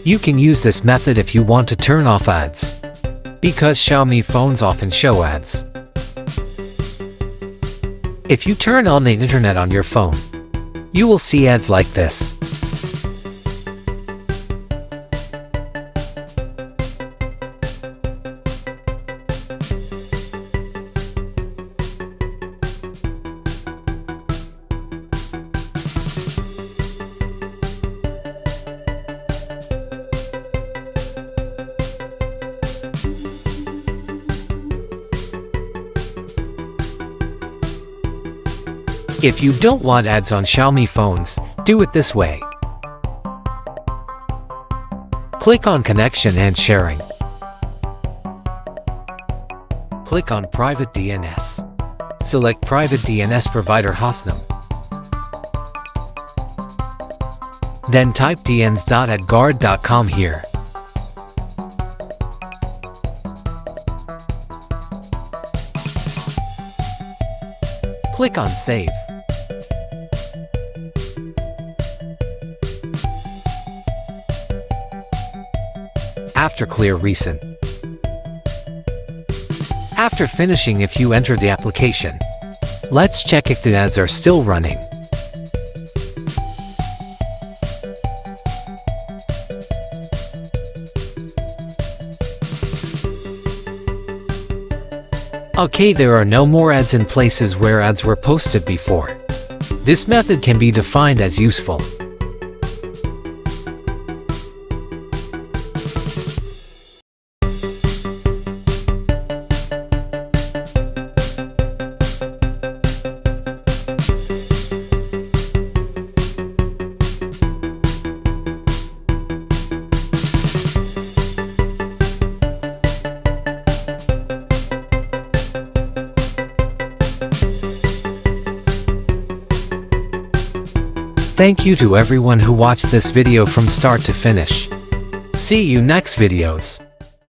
You can use this method if you want to turn off ads, because Xiaomi phones often show ads. If you turn on the internet on your phone, you will see ads like this. If you don't want ads on Xiaomi phones, do it this way. Click on Connection and Sharing. Click on Private DNS. Select Private DNS Provider hostname. Then type dns.adguard.com here. Click on Save. After clear recent. After finishing, if you enter the application, let's check if the ads are still running. Okay, there are no more ads in places where ads were posted before. This method can be defined as useful. Thank you to everyone who watched this video from start to finish. See you next videos.